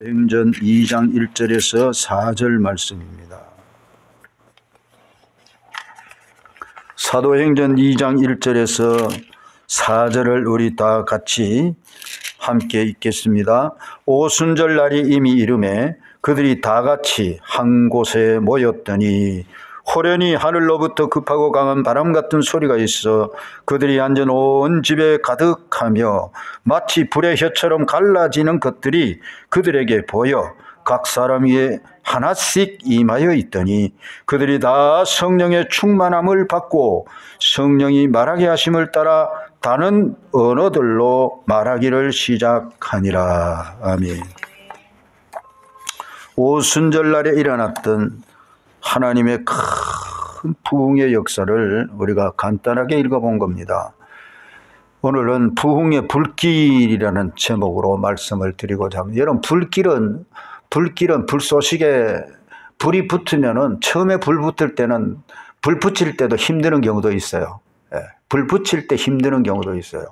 행전 2장 1절에서 4절 말씀입니다. 사도행전 2장 1절에서 4절을 우리 다 같이 함께 읽겠습니다. 오순절 날이 이미 이르매 그들이 다 같이 한 곳에 모였더니 호련히 하늘로부터 급하고 강한 바람 같은 소리가 있어 그들이 앉은 온 집에 가득하며 마치 불의 혀처럼 갈라지는 것들이 그들에게 보여 각 사람 위에 하나씩 임하여 있더니 그들이 다 성령의 충만함을 받고 성령이 말하게 하심을 따라 다른 언어들로 말하기를 시작하니라. 아멘. 오순절날에 일어났던 하나님의 큰 부흥의 역사를 우리가 간단하게 읽어본 겁니다. 오늘은 부흥의 불길이라는 제목으로 말씀을 드리고자 합니다. 여러분, 불길은 불쏘시개 불이 붙으면은 처음에 불 붙을 때는 불 붙일 때도 힘드는 경우도 있어요. 불 붙일 때 힘드는 경우도 있어요.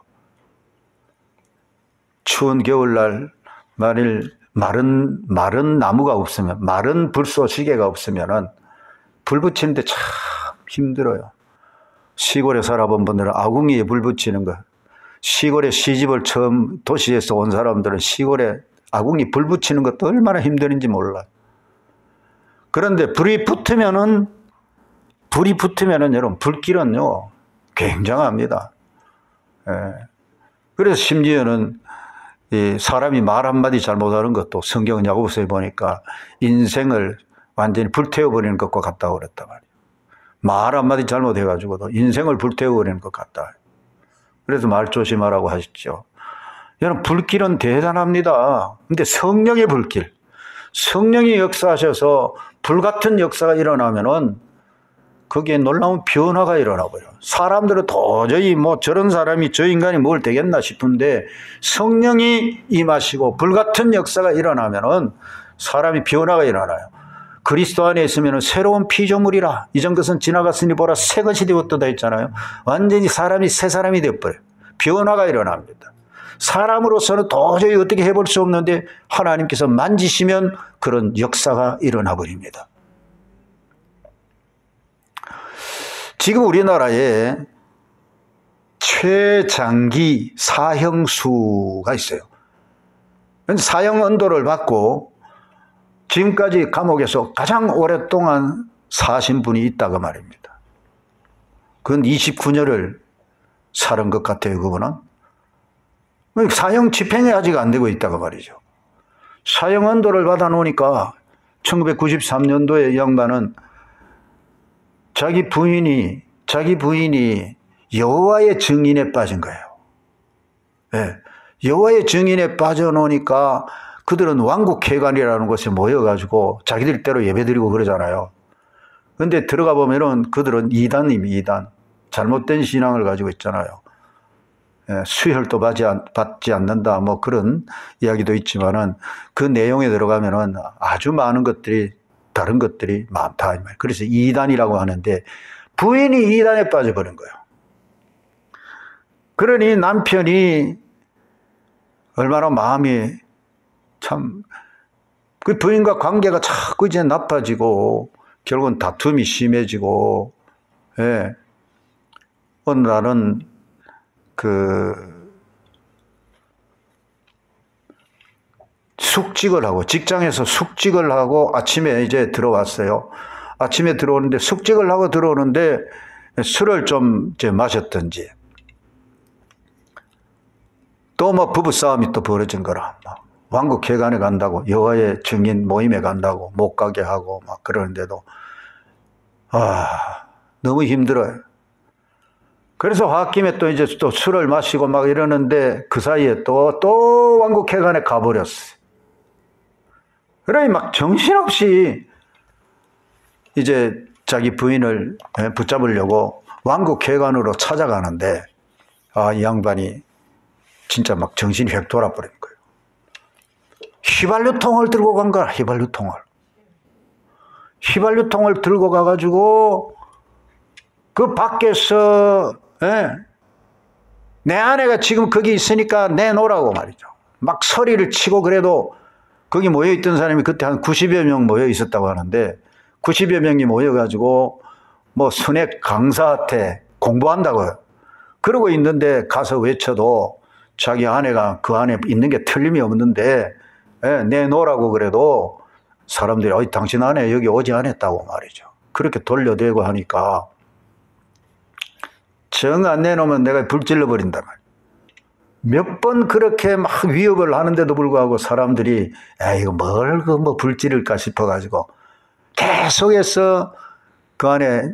추운 겨울날 만일 마른 나무가 없으면, 마른 불쏘시개가 없으면은 불 붙이는데 참 힘들어요. 시골에 살아본 분들은 아궁이에 불 붙이는 거, 시골에 시집을 처음 도시에서 온 사람들은 시골에 아궁이 불 붙이는 것도 얼마나 힘드는지 몰라요. 그런데 불이 붙으면은 여러분, 불길은요 굉장합니다. 그래서 심지어는 이 사람이 말 한마디 잘못하는 것도 성경 야고보서에 보니까 인생을 완전히 불태워버리는 것과 같다고 그랬단 말이에요. 말 한마디 잘못해가지고도 인생을 불태워버리는 것 같다. 그래서 말 조심하라고 하셨죠. 여러분, 불길은 대단합니다. 근데 성령의 불길, 성령이 역사하셔서 불같은 역사가 일어나면은 거기에 놀라운 변화가 일어나버려요. 사람들은 도저히 저런 사람이 저 인간이 뭘 되겠나 싶은데 성령이 임하시고 불같은 역사가 일어나면은 사람이 변화가 일어나요. 그리스도 안에 있으면 새로운 피조물이라 이전 것은 지나갔으니 보라 새 것이 되었다 했잖아요. 완전히 사람이 새 사람이 되어버려요. 변화가 일어납니다. 사람으로서는 도저히 어떻게 해볼 수 없는데 하나님께서 만지시면 그런 역사가 일어나 버립니다. 지금 우리나라에 최장기 사형수가 있어요. 사형 언도를 받고 지금까지 감옥에서 가장 오랫동안 사신 분이 있다고 말입니다. 그건 29년을 살은 것 같아요, 그분은. 사형 집행이 아직 안 되고 있다고 말이죠. 사형 언도를 받아놓으니까 1993년도에 양반은 자기 부인이 여호와의 증인에 빠진 거예요. 여호와의 증인에 빠져놓으니까 그들은 왕국회관이라는 곳에 모여가지고 자기들대로 예배드리고 그러잖아요. 그런데 들어가 보면은 그들은 이단. 잘못된 신앙을 가지고 있잖아요. 수혈도 받지 않는다, 그런 이야기도 있지만은 그 내용에 들어가면은 아주 많은 것들이, 다른 것들이 많다. 그래서 이단이라고 하는데 부인이 이단에 빠져버린 거예요. 그러니 남편이 얼마나 마음이 그 부인과 관계가 자꾸 이제 나빠지고 결국은 다툼이 심해지고, 어느 날은 직장에서 숙직을 하고 아침에 이제 들어왔어요. 아침에 들어오는데 숙직을 하고 들어오는데 술을 좀 이제 마셨던지 또 부부싸움이 또 벌어진 거라. 왕국회관에 간다고, 여호와의 증인 모임에 간다고 못 가게 하고 그러는데도 너무 힘들어요. 그래서 홧김에 또 이제 또 술을 마시고 이러는데 그 사이에 또 왕국회관에 가버렸어요. 그러니 정신없이 이제 자기 부인을 붙잡으려고 왕국회관으로 찾아가는데 이 양반이 진짜 정신이 획 돌아버린 거예요. 휘발유통을 들고 간 거야. 휘발유통을 들고 가가지고 그 밖에서 내 아내가 지금 거기 있으니까 내놓으라고 말이죠. 막 소리를 치고 그래도 거기 모여있던 사람이 그때 한 90여 명 모여 있었다고 하는데 90여 명이 모여가지고 뭐 선액 강사한테 공부한다고요. 그러고 있는데 가서 외쳐도 자기 아내가 그 안에 있는 게 틀림이 없는데 내놓으라고 그래도 사람들이 어이 당신 아내 여기 오지 않았다고 말이죠. 그렇게 돌려대고 하니까 정 안 내놓으면 내가 불질러 버린단 말이에요. 몇 번 그렇게 막 위협을 하는데도 불구하고 사람들이 이거 뭘 뭐 불지를까 싶어가지고 계속해서 그 안에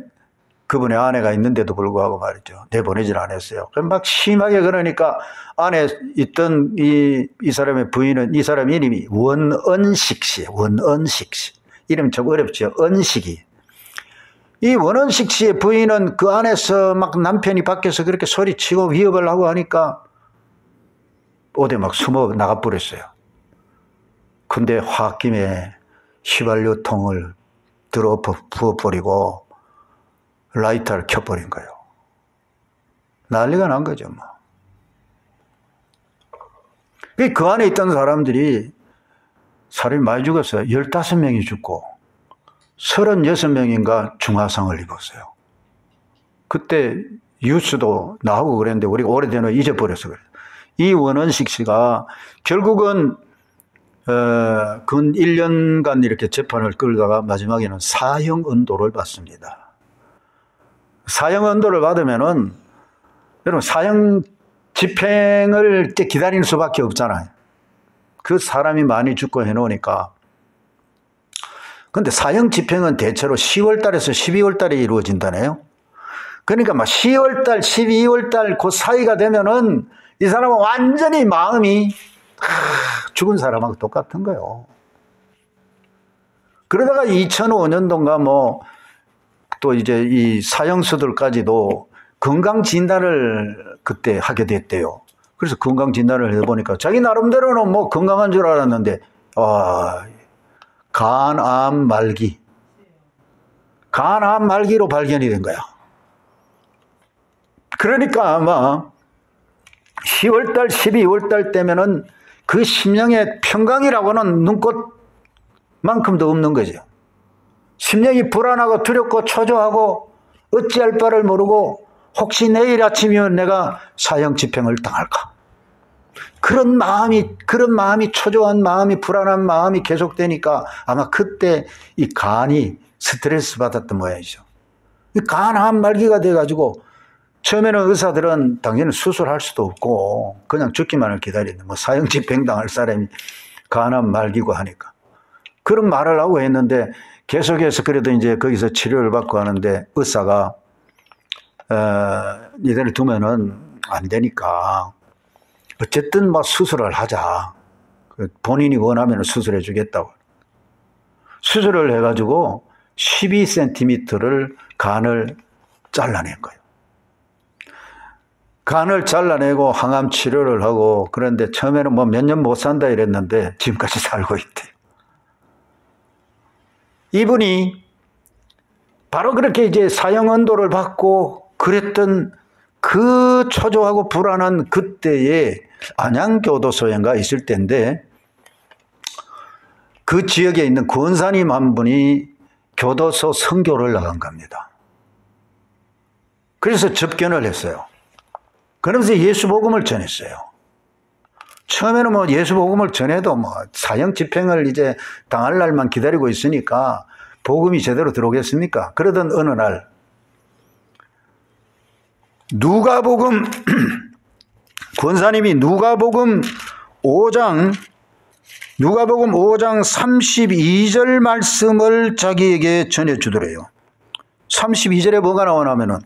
그분의 아내가 있는데도 불구하고 말이죠. 내보내질 않았어요. 막 심하게 그러니까 안에 있던 이 사람의 부인은 이 사람 이름이 원은식 씨, 원은식 씨. 이름 좀 어렵죠. 은식이. 이 원은식 씨의 부인은 그 안에서 막 남편이 밖에서 그렇게 소리치고 위협을 하고 하니까 어디 막 숨어 나가버렸어요. 근데 홧김에 휘발유통을 들어 부어버리고 라이터를 켜버린 거예요. 난리가 난 거죠, 뭐. 그 안에 있던 사람이 많이 죽었어요. 15명이 죽고 36명인가 중화상을 입었어요. 그때 뉴스도 나오고 그랬는데 우리가 오래되면 잊어버려서 그래요. 이 원은식 씨가 결국은 근 1년간 이렇게 재판을 끌다가 마지막에는 사형 언도를 받습니다. 사형 언도를 받으면은 여러분 사형 집행을 기다리는 수밖에 없잖아요. 그 사람이 많이 죽고 해놓으니까. 근데 사형 집행은 대체로 10월 달에서 12월 달에 이루어진다네요. 그러니까 막 10월 달, 12월 달 그 사이가 되면은 이 사람은 완전히 마음이 죽은 사람하고 똑같은 거예요. 그러다가 2005년도인가 뭐 또 이제 이 사형수들까지도 건강진단을 그때 하게 됐대요. 그래서 건강진단을 해보니까 자기 나름대로는 뭐 건강한 줄 알았는데, 간암 말기. 간암 말기로 발견이 된 거야. 그러니까 아마 10월달, 12월달 때면은 그 심령의 평강이라고는 눈꽃만큼도 없는 거죠. 심령이 불안하고 두렵고 초조하고 어찌할 바를 모르고 혹시 내일 아침이면 내가 사형 집행을 당할까? 그런 마음이 초조한 마음이 불안한 마음이 계속되니까 아마 그때 이 간이 스트레스 받았던 모양이죠. 이 간암 말기가 돼가지고 처음에는 의사들은 당연히 수술할 수도 없고 그냥 죽기만을 기다리는데 뭐 사형 집행 당할 사람이 간암 말기고 하니까 그런 말을 하고 했는데 계속해서 그래도 이제 거기서 치료를 받고 하는데 의사가 이대로 두면은 안 되니까 어쨌든 뭐 수술을 하자. 본인이 원하면 수술해 주겠다고. 수술을 해가지고 12cm를 간을 잘라낸 거예요. 간을 잘라내고 항암 치료를 하고 그런데 처음에는 뭐 몇 년 못 산다 이랬는데 지금까지 살고 있대요. 이분이 바로 그렇게 이제 사형 언도를 받고 그랬던 그 초조하고 불안한 그때에 안양교도소인가 있을 때인데 그 지역에 있는 권사님 한 분이 교도소 선교를 나간 겁니다. 그래서 접견을 했어요. 그러면서 예수 복음을 전했어요. 처음에는 뭐 예수 복음을 전해도 뭐 사형 집행을 이제 당할 날만 기다리고 있으니까 복음이 제대로 들어오겠습니까? 그러던 어느 날 누가복음 권사님이 누가복음 5장 32절 말씀을 자기에게 전해주더래요. 32절에 뭐가 나오냐면은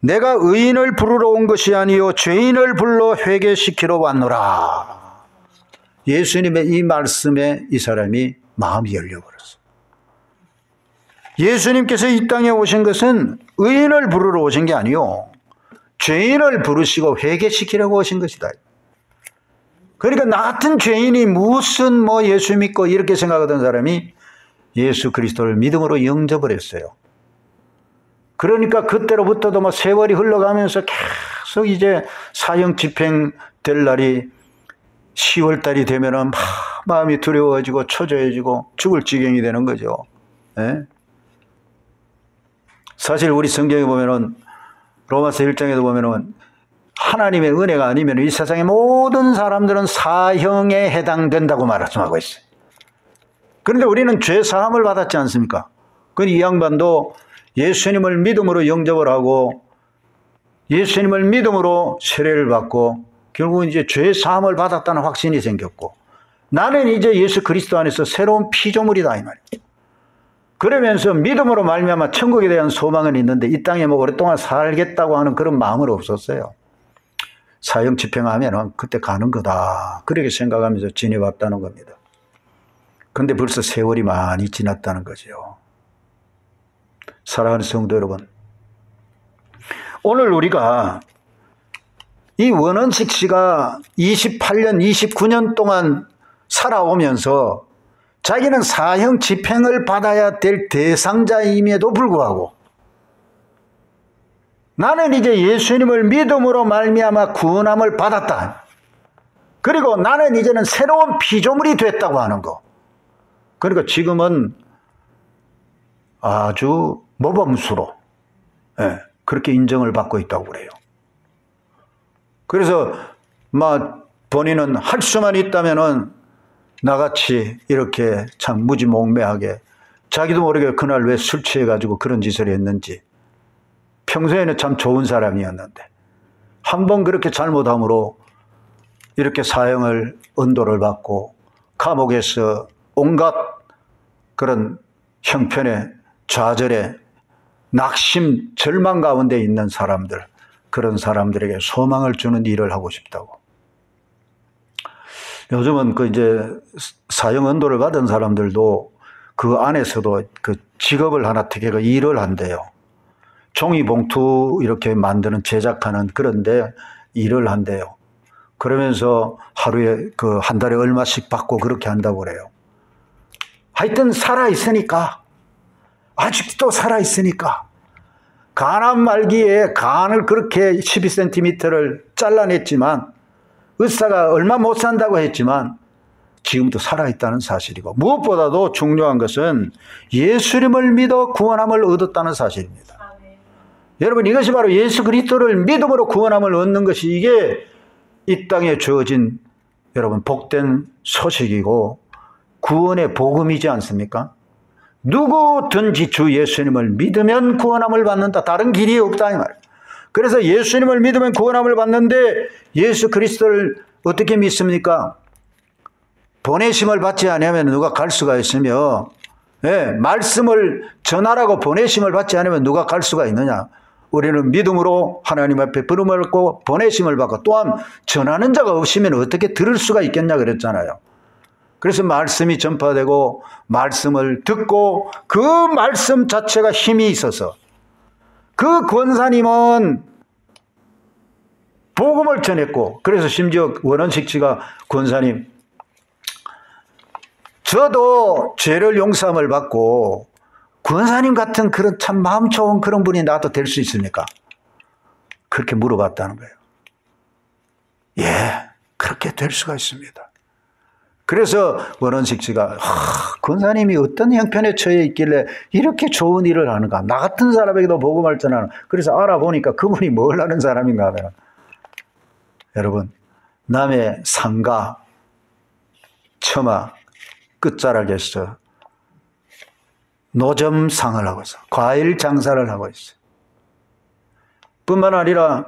내가 의인을 부르러 온 것이 아니요 죄인을 불러 회개시키러 왔노라. 예수님의 이 말씀에 이 사람이 마음이 열려버렸어. 예수님께서 이 땅에 오신 것은 의인을 부르러 오신 게 아니요 죄인을 부르시고 회개시키려고 오신 것이다. 그러니까 나 같은 죄인이 무슨 뭐 예수 믿고 이렇게 생각하던 사람이 예수 그리스도를 믿음으로 영접을 했어요. 그러니까 그때로부터도 뭐 세월이 흘러가면서 계속 이제 사형 집행될 날이 10월 달이 되면은 막 마음이 두려워지고 초조해지고 죽을 지경이 되는 거죠. 예? 사실 우리 성경에 보면은 로마서 1장에도 보면은 하나님의 은혜가 아니면 이 세상의 모든 사람들은 사형에 해당된다고 말씀하고 있어요. 그런데 우리는 죄 사함을 받았지 않습니까? 그런데 이 양반도 예수님을 믿음으로 영접을 하고 예수님을 믿음으로 세례를 받고 결국은 이제 죄 사함을 받았다는 확신이 생겼고 나는 이제 예수 그리스도 안에서 새로운 피조물이다 이 말이에요. 그러면서 믿음으로 말미암아 천국에 대한 소망은 있는데 이 땅에 뭐 오랫동안 살겠다고 하는 그런 마음은 없었어요. 사형 집행하면은 그때 가는 거다. 그렇게 생각하면서 지내왔다는 겁니다. 근데 벌써 세월이 많이 지났다는 거죠. 사랑하는 성도 여러분, 오늘 우리가 이 원원식 씨가 28년, 29년 동안 살아오면서 자기는 사형 집행을 받아야 될 대상자임에도 불구하고 나는 이제 예수님을 믿음으로 말미암아 구원함을 받았다. 그리고 나는 이제는 새로운 피조물이 됐다고 하는 거. 그러니까 지금은 아주 모범수로 그렇게 인정을 받고 있다고 그래요. 그래서 본인은 할 수만 있다면은 나같이 이렇게 참 무지몽매하게 자기도 모르게 그날 왜 술 취해가지고 그런 짓을 했는지 평소에는 참 좋은 사람이었는데 한번 그렇게 잘못함으로 이렇게 사형을 언도를 받고 감옥에서 온갖 그런 형편에 좌절에 낙심, 절망 가운데 있는 사람들, 그런 사람들에게 소망을 주는 일을 하고 싶다고. 요즘은 이제 사형 언도를 받은 사람들도 그 안에서도 그 직업을 하나 택해서 일을 한대요. 종이 봉투 이렇게 만드는 제작하는 그런데 일을 한대요. 그러면서 하루에 한 달에 얼마씩 받고 그렇게 한다고 그래요. 하여튼 살아있으니까, 아직도 살아있으니까, 간암 말기에 간을 그렇게 12cm를 잘라냈지만, 의사가 얼마 못 산다고 했지만, 지금도 살아있다는 사실이고, 무엇보다도 중요한 것은 예수님을 믿어 구원함을 얻었다는 사실입니다. 여러분, 이것이 바로 예수 그리스도를 믿음으로 구원함을 얻는 것이 이게 이 땅에 주어진 여러분 복된 소식이고 구원의 복음이지 않습니까? 누구든지 주 예수님을 믿으면 구원함을 받는다. 다른 길이 없다 이 말이에요. 그래서 예수님을 믿으면 구원함을 받는데 예수 그리스도를 어떻게 믿습니까? 보내심을 받지 않으면 누가 갈 수가 있으며 말씀을 전하라고 보내심을 받지 않으면 누가 갈 수가 있느냐? 우리는 믿음으로 하나님 앞에 부름을 받고 보내심을 받고 또한 전하는 자가 없으면 어떻게 들을 수가 있겠냐 그랬잖아요. 그래서 말씀이 전파되고 말씀을 듣고 그 말씀 자체가 힘이 있어서 그 권사님은 복음을 전했고 그래서 심지어 원원식 씨가 권사님 저도 죄를 용서함을 받고 권사님 같은 그런 참 마음 좋은 그런 분이 나도 될 수 있습니까? 그렇게 물어봤다는 거예요. 예, 그렇게 될 수가 있습니다. 그래서 원원식 씨가 권사님이 어떤 형편에 처해 있길래 이렇게 좋은 일을 하는가? 나 같은 사람에게도 복음을 전하는. 그래서 알아보니까 그분이 뭘 하는 사람인가 하면 여러분 남의 상가, 처마 끝자락에서 노점상을 하고 있어. 과일 장사를 하고 있어. 뿐만 아니라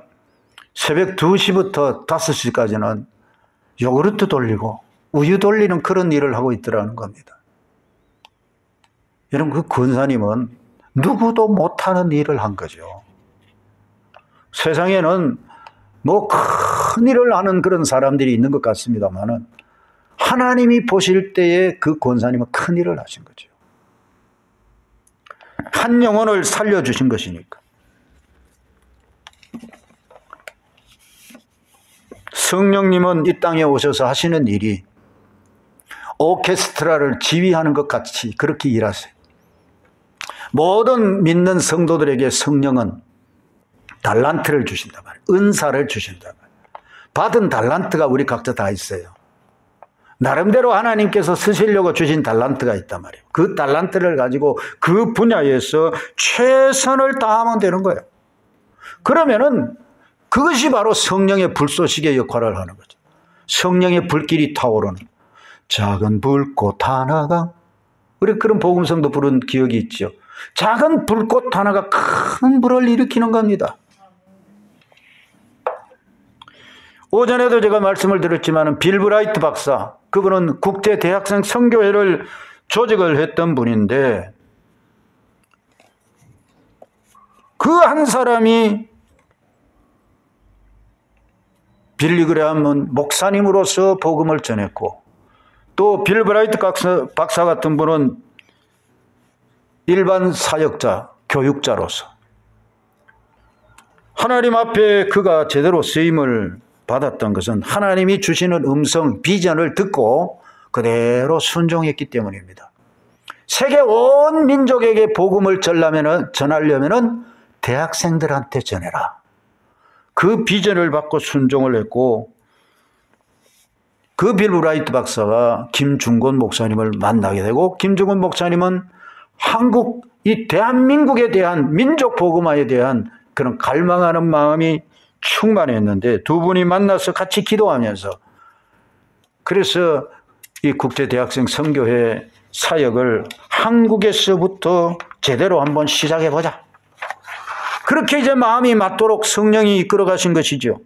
새벽 2시부터 5시까지는 요구르트 돌리고 우유 돌리는 그런 일을 하고 있더라는 겁니다. 여러분 그 권사님은 누구도 못하는 일을 한 거죠. 세상에는 뭐 큰 일을 하는 그런 사람들이 있는 것 같습니다만은 하나님이 보실 때에 그 권사님은 큰 일을 하신 거죠. 한 영혼을 살려주신 것이니까. 성령님은 이 땅에 오셔서 하시는 일이 오케스트라를 지휘하는 것 같이 그렇게 일하세요. 모든 믿는 성도들에게 성령은 달란트를 주신단 말이에요. 은사를 주신단 말이에요. 받은 달란트가 우리 각자 다 있어요. 나름대로 하나님께서 쓰시려고 주신 달란트가 있단 말이에요. 그 달란트를 가지고 그 분야에서 최선을 다하면 되는 거예요. 그러면은 그것이 바로 성령의 불쏘시개 역할을 하는 거죠. 성령의 불길이 타오르는 작은 불꽃 하나가, 우리 그런 복음성도 부른 기억이 있죠. 작은 불꽃 하나가 큰 불을 일으키는 겁니다. 오전에도 제가 말씀을 드렸지만 빌 브라이트 박사, 그분은 국제 대학생 선교회를 조직을 했던 분인데 그 한 사람이 빌리 그레함은 목사님으로서 복음을 전했고, 또 빌 브라이트 박사 같은 분은 일반 사역자, 교육자로서 하나님 앞에 그가 제대로 쓰임을 받았던 것은 하나님이 주시는 음성, 비전을 듣고 그대로 순종했기 때문입니다. 세계 온 민족에게 복음을 전하려면 대학생들한테 전해라. 그 비전을 받고 순종을 했고, 그 빌 브라이트 박사가 김중곤 목사님을 만나게 되고, 김중곤 목사님은 한국, 이 대한민국에 대한 민족 복음화에 대한 그런 갈망하는 마음이 충만했는데 두 분이 만나서 같이 기도하면서, 그래서 이 국제대학생 선교회 사역을 한국에서부터 제대로 한번 시작해보자. 그렇게 이제 마음이 맞도록 성령이 이끌어 가신 것이죠.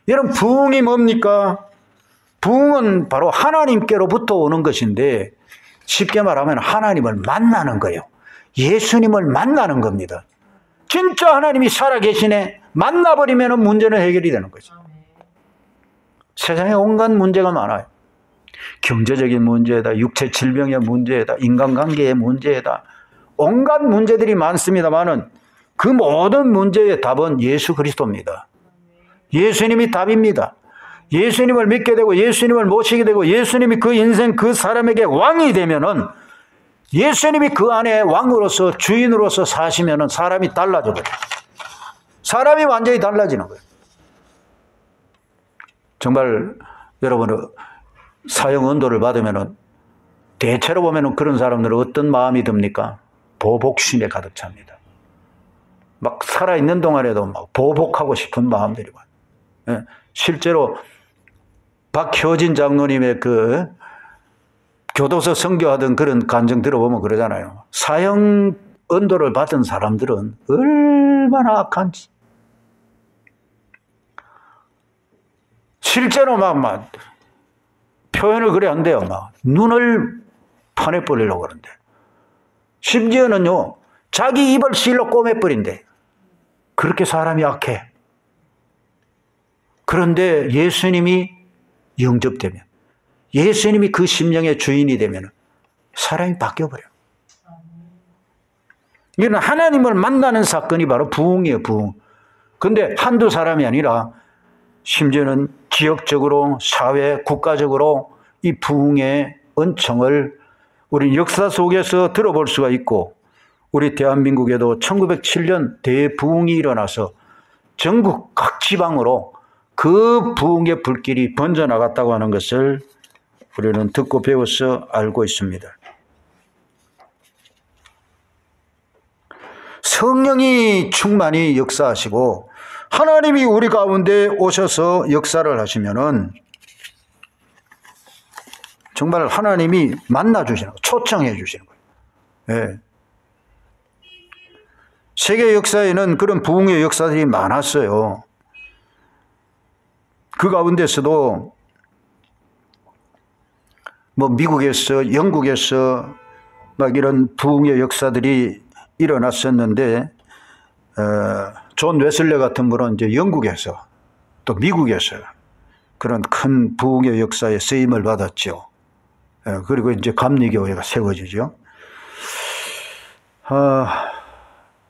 여러분, 부흥이 뭡니까? 부흥은 바로 하나님께로부터 오는 것인데, 쉽게 말하면 하나님을 만나는 거예요. 예수님을 만나는 겁니다. 진짜 하나님이 살아계시네. 만나버리면 문제는 해결이 되는 거죠. 세상에 온갖 문제가 많아요. 경제적인 문제다, 육체 질병의 문제다, 인간관계의 문제다, 온갖 문제들이 많습니다만은 그 모든 문제의 답은 예수 그리스도입니다. 예수님이 답입니다. 예수님을 믿게 되고 예수님을 모시게 되고 예수님이 그 인생 그 사람에게 왕이 되면은, 예수님이 그 안에 왕으로서 주인으로서 사시면은 사람이 달라져 버려요. 사람이 완전히 달라지는 거예요. 정말 여러분, 사형 언도를 받으면은 대체로 보면은 그런 사람들은 어떤 마음이 듭니까? 보복심에 가득 찹니다. 막 살아있는 동안에도 막 보복하고 싶은 마음들이 많아요. 실제로 박효진 장로님의 그 교도소 선교하던 그런 간증 들어보면 그러잖아요. 사형 언도를 받은 사람들은 얼마나 악한지. 실제로 막 표현을 그래 안 돼요. 막 눈을 파내버리려고 그러는데, 심지어는요 자기 입을 실로 꼬매버린대. 그렇게 사람이 악해. 그런데 예수님이 영접되면, 예수님이 그 심령의 주인이 되면 사람이 바뀌어버려요. 이건 하나님을 만나는 사건이 바로 부흥이에요. 부흥. 그런데 한두 사람이 아니라 심지어는 지역적으로, 사회, 국가적으로 이 부흥의 은총을 우리 역사 속에서 들어볼 수가 있고, 우리 대한민국에도 1907년 대부흥이 일어나서 전국 각 지방으로 그 부흥의 불길이 번져나갔다고 하는 것을 우리는 듣고 배워서 알고 있습니다. 성령이 충만히 역사하시고 하나님이 우리 가운데 오셔서 역사를 하시면은 정말 하나님이 만나주시는 거예요. 초청해 주시는 거예요. 네. 세계 역사에는 그런 부흥의 역사들이 많았어요. 그 가운데서도 뭐 미국에서, 영국에서 막 이런 부흥의 역사들이 일어났었는데, 존 웨슬레 같은 분은 이제 영국에서 또 미국에서 그런 큰 부흥의 역사에 쓰임을 받았죠. 그리고 이제 감리교회가 세워지죠.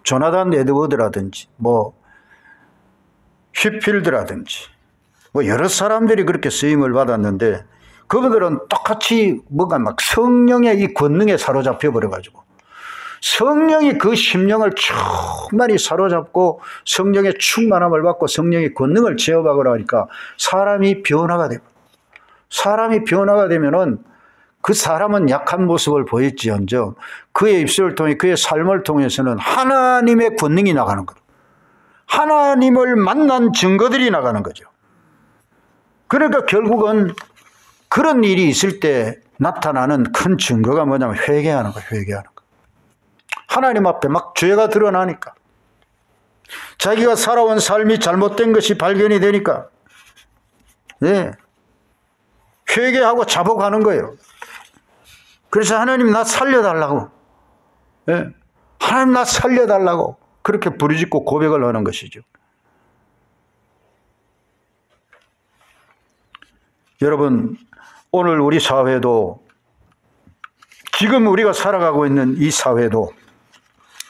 조나단 에드워드라든지 뭐 휘필드라든지 뭐 여러 사람들이 그렇게 쓰임을 받았는데, 그분들은 똑같이 뭔가 막 성령의 이 권능에 사로잡혀 버려가지고 성령이 그 심령을 충만히 사로잡고 성령의 충만함을 받고 성령의 권능을 제어하고 하니까 사람이 변화가 되고 사람이 변화가 되면은 그 사람은 약한 모습을 보일지언정 그의 입술을 통해 그의 삶을 통해서는 하나님의 권능이 나가는 거죠. 하나님을 만난 증거들이 나가는 거죠. 그러니까 결국은 그런 일이 있을 때 나타나는 큰 증거가 뭐냐면 회개하는 거예요. 회개하는 거. 하나님 앞에 막 죄가 드러나니까 자기가 살아온 삶이 잘못된 것이 발견이 되니까 회개하고 자복하는 거예요. 그래서 하나님 나 살려달라고 하나님 나 살려달라고 그렇게 부르짖고 고백을 하는 것이죠. 여러분 오늘 우리 사회도 지금 우리가 살아가고 있는 이 사회도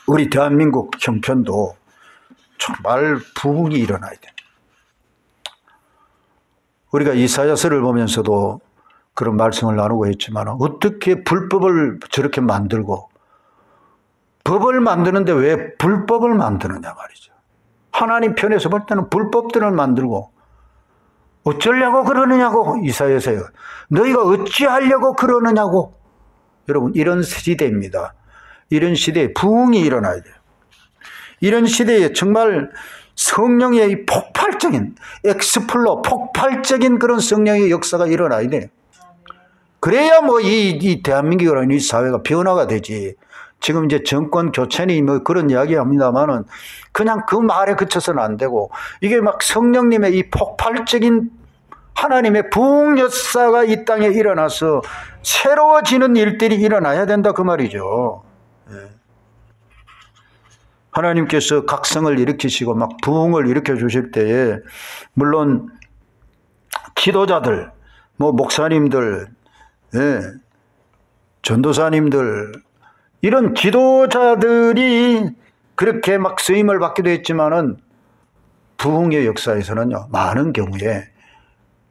우리 대한민국 형편도 정말 부흥이 일어나야 돼. 우리가 이사야서를 보면서도 그런 말씀을 나누고 있지만 어떻게 불법을 저렇게 만들고 법을 만드는데 왜 불법을 만드느냐 말이죠. 하나님 편에서 볼 때는 불법들을 만들고 어쩌려고 그러느냐고 이사야서요. 너희가 어찌하려고 그러느냐고. 여러분 이런 시대입니다. 이런 시대에 부흥이 일어나야 돼요. 이런 시대에 정말 성령의 폭발적인 폭발적인 그런 성령의 역사가 일어나야 돼요. 그래야 뭐 이 대한민국이라는 이 사회가 변화가 되지. 지금 이제 정권 교체니 뭐 그런 이야기 합니다만은 그냥 그 말에 그쳐서는 안 되고 이게 막 성령님의 이 폭발적인 하나님의 부흥 역사가 이 땅에 일어나서 새로워지는 일들이 일어나야 된다 그 말이죠. 하나님께서 각성을 일으키시고 막 부흥을 일으켜 주실 때에 물론 지도자들, 뭐 목사님들, 전도사님들 이런 지도자들이 그렇게 막 쓰임을 받기도 했지만은 부흥의 역사에서는요 많은 경우에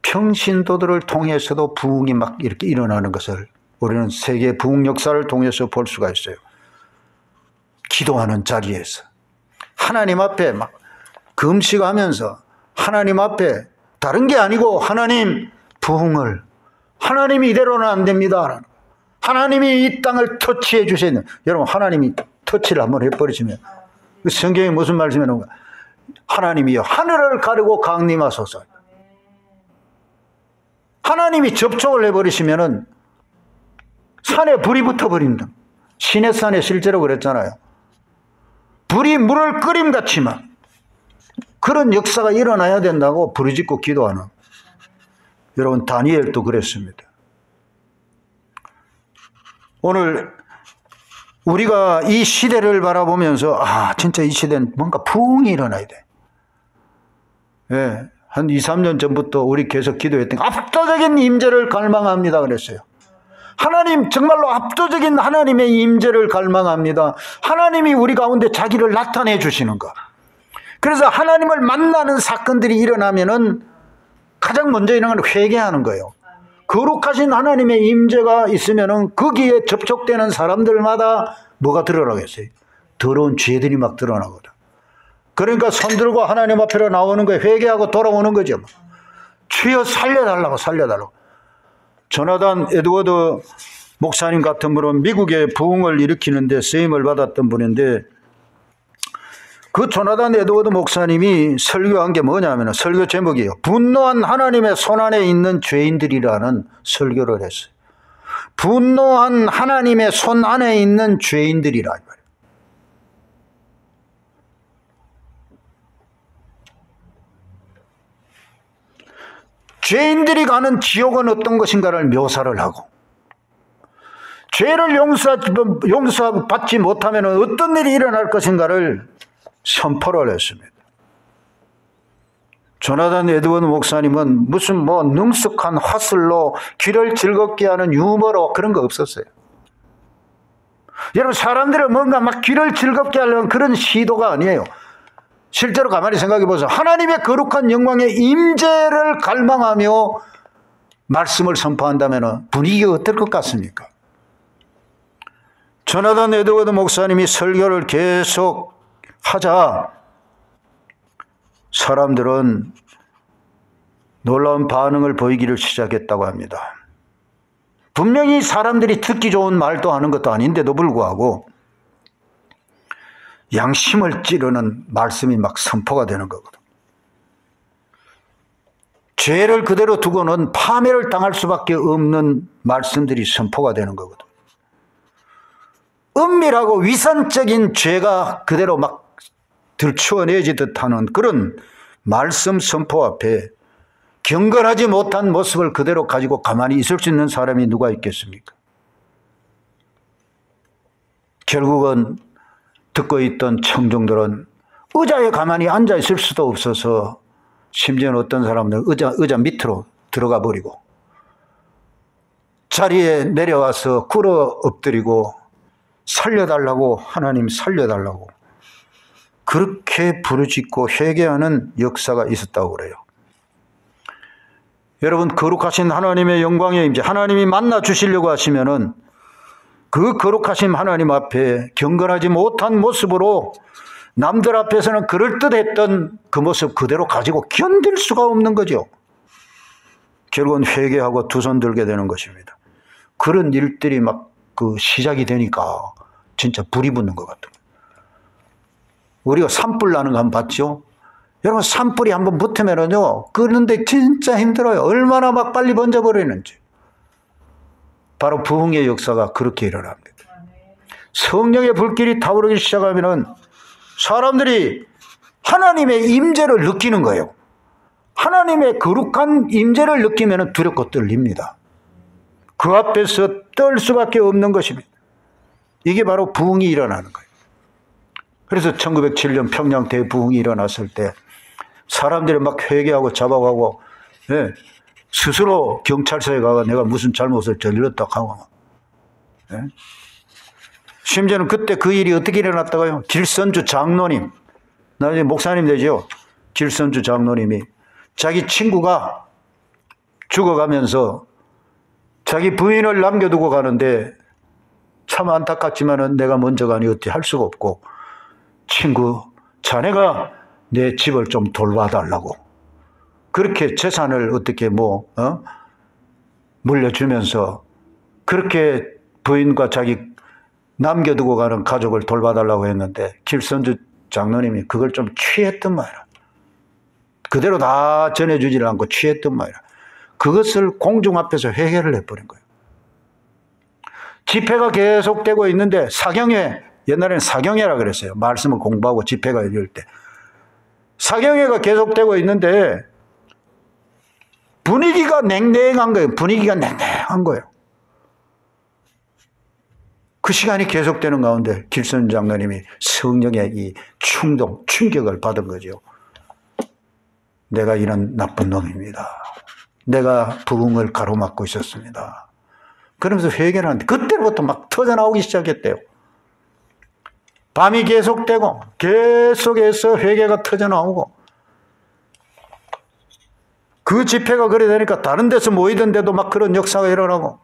평신도들을 통해서도 부흥이 막 이렇게 일어나는 것을 우리는 세계 부흥 역사를 통해서 볼 수가 있어요. 기도하는 자리에서 하나님 앞에 막 금식하면서 하나님 앞에 다른 게 아니고 하나님 부흥을 하나님이 이대로는 안 됩니다. 하나님이 이 땅을 터치해 주시는 여러분 하나님이 터치를 한번 해버리시면 성경에 무슨 말씀이 나오는가? 하나님이여 하늘을 가르고 강림하소서. 하나님이 접촉을 해버리시면은 산에 불이 붙어버린다. 시내산에 실제로 그랬잖아요. 불이 물을 끓임같이만 그런 역사가 일어나야 된다고 부르짖고 기도하는 여러분 다니엘도 그랬습니다. 오늘 우리가 이 시대를 바라보면서 진짜 이 시대는 뭔가 부흥이 일어나야 돼. 한 2, 3년 전부터 우리 계속 기도했던 압도적인 임재를 갈망합니다 그랬어요. 하나님 정말로 압도적인 하나님의 임재를 갈망합니다. 하나님이 우리 가운데 자기를 나타내 주시는 것. 그래서 하나님을 만나는 사건들이 일어나면은 가장 먼저 일어나는 건 회개하는 거예요. 거룩하신 하나님의 임재가 있으면은 거기에 접촉되는 사람들마다 뭐가 드러나겠어요? 더러운 죄들이 막 드러나거든. 그러니까 손들고 하나님 앞으로 나오는 거예요. 회개하고 돌아오는 거죠. 주여 살려달라고 살려달라고. 조나단 에드워드 목사님 같은 분은 미국의 부흥을 일으키는데 쓰임을 받았던 분인데 그 조나단 에드워드 목사님이 설교한 게 뭐냐면 설교 제목이에요. 분노한 하나님의 손안에 있는 죄인들이라는 설교를 했어요. 분노한 하나님의 손안에 있는 죄인들이라 말이에요. 죄인들이 가는 지옥은 어떤 것인가를 묘사를 하고 죄를 용서받지 못하면 어떤 일이 일어날 것인가를 선포를 했습니다. 조나단 에드워드 목사님은 무슨 능숙한 화술로 귀를 즐겁게 하는 유머로 그런 거 없었어요. 여러분 사람들은 뭔가 막 귀를 즐겁게 하려는 그런 시도가 아니에요. 실제로 가만히 생각해 보세요. 하나님의 거룩한 영광의 임재를 갈망하며 말씀을 선포한다면 분위기가 어떨 것 같습니까? 조나단 에드워드 목사님이 설교를 계속 하자 사람들은 놀라운 반응을 보이기를 시작했다고 합니다. 분명히 사람들이 듣기 좋은 말도 하는 것도 아닌데도 불구하고 양심을 찌르는 말씀이 막 선포가 되는 거거든. 죄를 그대로 두고는 파멸을 당할 수밖에 없는 말씀들이 선포가 되는 거거든. 은밀하고 위선적인 죄가 그대로 막 들추어내지듯 하는 그런 말씀 선포 앞에 경건하지 못한 모습을 그대로 가지고 가만히 있을 수 있는 사람이 누가 있겠습니까? 결국은 듣고 있던 청중들은 의자에 가만히 앉아 있을 수도 없어서 심지어는 어떤 사람들은 의자 밑으로 들어가 버리고 자리에 내려와서 꿇어 엎드리고 살려달라고, 하나님 살려달라고 그렇게 부르짖고 회개하는 역사가 있었다고 그래요. 여러분, 거룩하신 하나님의 영광의 임재, 하나님이 만나 주시려고 하시면은 그 거룩하신 하나님 앞에 경건하지 못한 모습으로 남들 앞에서는 그럴듯했던 그 모습 그대로 가지고 견딜 수가 없는 거죠. 결국은 회개하고 두 손 들게 되는 것입니다. 그런 일들이 막 시작이 되니까 진짜 불이 붙는 것 같아요. 우리가 산불 나는 거 한번 봤죠? 여러분, 산불이 한번 붙으면은요, 끄는데 진짜 힘들어요. 얼마나 막 빨리 번져버리는지. 바로 부흥의 역사가 그렇게 일어납니다. 성령의 불길이 타오르기 시작하면은 사람들이 하나님의 임재를 느끼는 거예요. 하나님의 거룩한 임재를 느끼면은 두렵고 떨립니다. 그 앞에서 떨 수밖에 없는 것입니다. 이게 바로 부흥이 일어나는 거예요. 그래서 1907년 평양 대부흥이 일어났을 때 사람들이 막 회개하고 잡아가고, 예, 스스로 경찰서에 가서 내가 무슨 잘못을 저질렀다 하고, 예? 심지어는 그때 그 일이 어떻게 일어났다고요? 길선주 장로님, 나중에 목사님 되죠? 길선주 장로님이 자기 친구가 죽어가면서 자기 부인을 남겨두고 가는데 참 안타깝지만은 내가 먼저 가니 어떻게 할 수가 없고, 친구, 자네가 내 집을 좀 돌봐달라고 그렇게 재산을 어떻게 물려주면서 그렇게 부인과 자기 남겨두고 가는 가족을 돌봐달라고 했는데 길선주 장로님이 그걸 좀 취했단 말이야. 그대로 다 전해주지를 않고 취했단 말이야. 그것을 공중 앞에서 회개를 해버린 거예요. 집회가 계속되고 있는데 사경회, 옛날에는 사경회라 그랬어요. 말씀을 공부하고 집회가 이럴 때. 사경회가 계속되고 있는데 분위기가 냉랭한 거예요. 분위기가 냉랭한 거예요. 그 시간이 계속되는 가운데 길선 장로님이 성령의 이 충격을 받은 거죠. 내가 이런 나쁜 놈입니다. 내가 부흥을 가로막고 있었습니다. 그러면서 회개를 하는데 그때부터 막 터져나오기 시작했대요. 밤이 계속되고 계속해서 회개가 터져나오고 그 집회가 그래 되니까 다른 데서 모이던데도 막 그런 역사가 일어나고.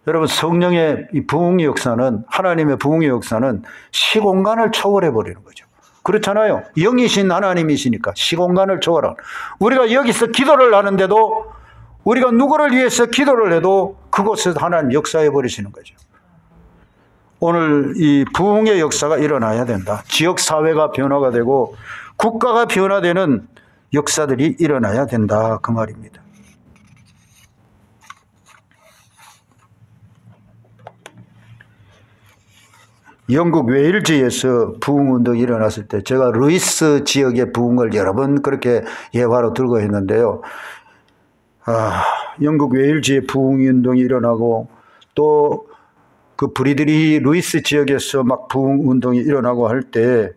여러분, 성령의 이 부흥의 역사는, 하나님의 부흥의 역사는 시공간을 초월해 버리는 거죠. 그렇잖아요. 영이신 하나님이시니까 시공간을 초월하는. 우리가 여기서 기도를 하는데도, 우리가 누구를 위해서 기도를 해도 그곳에서 하나님 역사해 버리시는 거죠. 오늘 이 부흥의 역사가 일어나야 된다. 지역사회가 변화가 되고 국가가 변화되는 역사들이 일어나야 된다, 그 말입니다. 영국 웨일즈에서 부흥운동이 일어났을 때 제가 루이스 지역의 부흥을 여러 번 그렇게 예화로 들고 했는데요. 영국 웨일즈의 부흥운동이 일어나고 또 그 브리드리 루이스 지역에서 막 부흥운동이 일어나고 할 때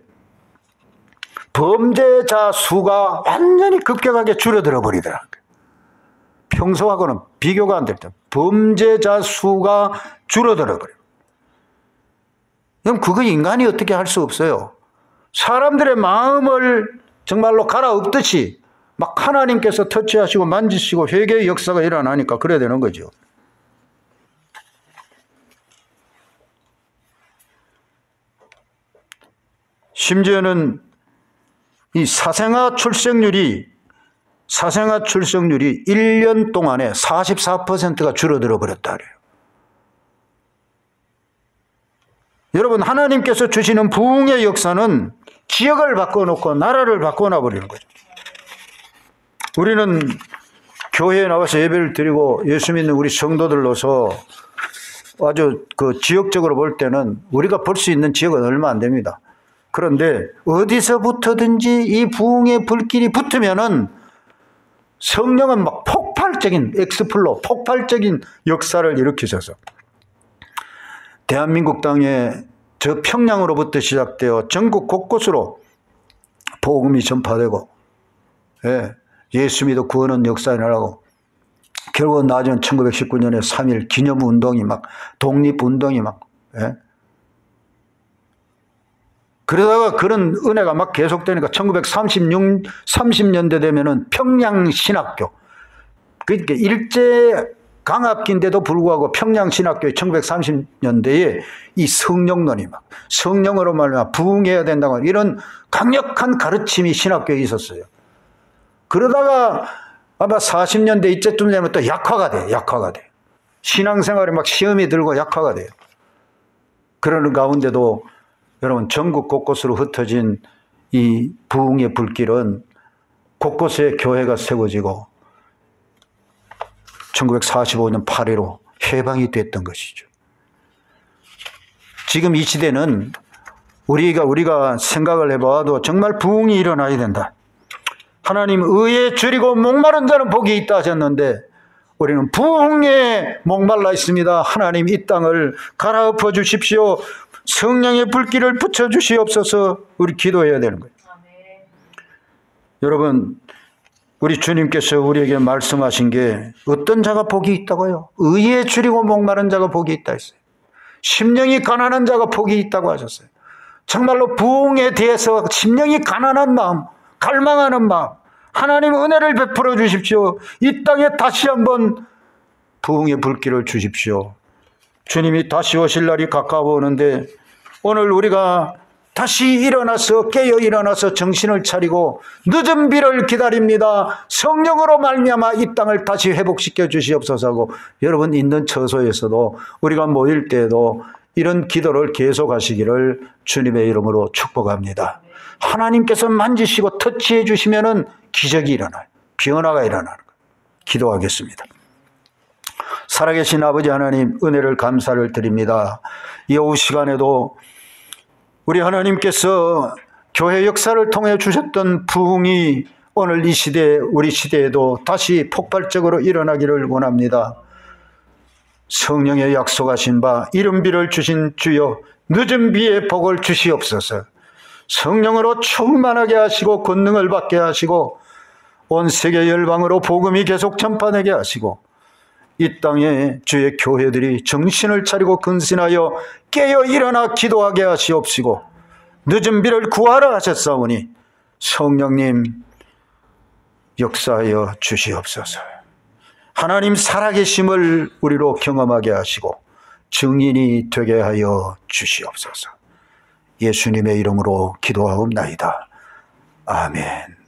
범죄자 수가 완전히 급격하게 줄어들어 버리더라고요. 평소하고는 비교가 안 될 때 범죄자 수가 줄어들어 버려요. 그럼 그거 인간이 어떻게 할 수 없어요. 사람들의 마음을 정말로 갈아엎듯이 막 하나님께서 터치하시고 만지시고 회개의 역사가 일어나니까 그래야 되는 거죠. 심지어는 이 사생아 출생률이 사생아 출생률이 1년 동안에 44%가 줄어들어 버렸다 그래요. 여러분, 하나님께서 주시는 부흥의 역사는 지역을 바꿔놓고 나라를 바꿔놔 버리는 거죠. 우리는 교회에 나와서 예배를 드리고 예수 믿는 우리 성도들로서 아주 그 지역적으로 볼 때는 우리가 볼 수 있는 지역은 얼마 안 됩니다. 그런데 어디서부터든지 이 부흥의 불길이 붙으면은 성령은 막 폭발적인 폭발적인 역사를 일으키셔서 대한민국 땅에 저 평양으로부터 시작되어 전국 곳곳으로 복음이 전파되고 예수 믿어 구원은 역사에 나가고 결국은 나중에 1919년에 3.1 기념운동이 막 독립운동이 막 그러다가 그런 은혜가 막 계속되니까 1930년대 되면은 평양신학교, 그러니까 일제 강압기인데도 불구하고 평양신학교의 1930년대에 이 성령론이 막 성령으로 말하면 부흥해야 된다고 이런 강력한 가르침이 신학교에 있었어요. 그러다가 아마 40년대 이때쯤 되면 또 약화가 돼. 신앙생활에 막 시험이 들고 약화가 돼요. 그러는 가운데도 여러분 전국 곳곳으로 흩어진 이 부흥의 불길은 곳곳에 교회가 세워지고 1945년 8.15 해방이 됐던 것이죠. 지금 이 시대는 우리가 생각을 해봐도 정말 부흥이 일어나야 된다. 하나님 의에 줄이고 목마른 자는 복이 있다 하셨는데 우리는 부흥에 목말라 있습니다. 하나님 이 땅을 갈아엎어 주십시오. 성령의 불길을 붙여주시옵소서. 우리 기도해야 되는 거예요. 여러분, 우리 주님께서 우리에게 말씀하신 게 어떤 자가 복이 있다고요? 의에 줄이고 목마른 자가 복이 있다 했어요. 심령이 가난한 자가 복이 있다고 하셨어요. 정말로 부흥에 대해서 심령이 가난한 마음, 갈망하는 마음, 하나님 은혜를 베풀어 주십시오. 이 땅에 다시 한번 부흥의 불길을 주십시오. 주님이 다시 오실 날이 가까워 오는데 오늘 우리가 다시 일어나서 깨어 일어나서 정신을 차리고 늦은 비를 기다립니다. 성령으로 말미암아 이 땅을 다시 회복시켜 주시옵소서 하고 여러분 있는 처소에서도 우리가 모일 때에도 이런 기도를 계속하시기를 주님의 이름으로 축복합니다. 하나님께서 만지시고 터치해 주시면은 기적이 일어나요. 변화가 일어나는 거예요. 기도하겠습니다. 살아계신 아버지 하나님 은혜를 감사를 드립니다. 이 오후 시간에도 우리 하나님께서 교회 역사를 통해 주셨던 부흥이 오늘 이 시대 우리 시대에도 다시 폭발적으로 일어나기를 원합니다. 성령의 약속하신 바 이른 비를 주신 주여 늦은 비에 복을 주시옵소서. 성령으로 충만하게 하시고 권능을 받게 하시고 온 세계 열방으로 복음이 계속 전파되게 하시고 이 땅에 주의 교회들이 정신을 차리고 근신하여 깨어 일어나 기도하게 하시옵시고 늦은 비를 구하라 하셨사오니 성령님 역사하여 주시옵소서. 하나님 살아계심을 우리로 경험하게 하시고 증인이 되게 하여 주시옵소서. 예수님의 이름으로 기도하옵나이다. 아멘.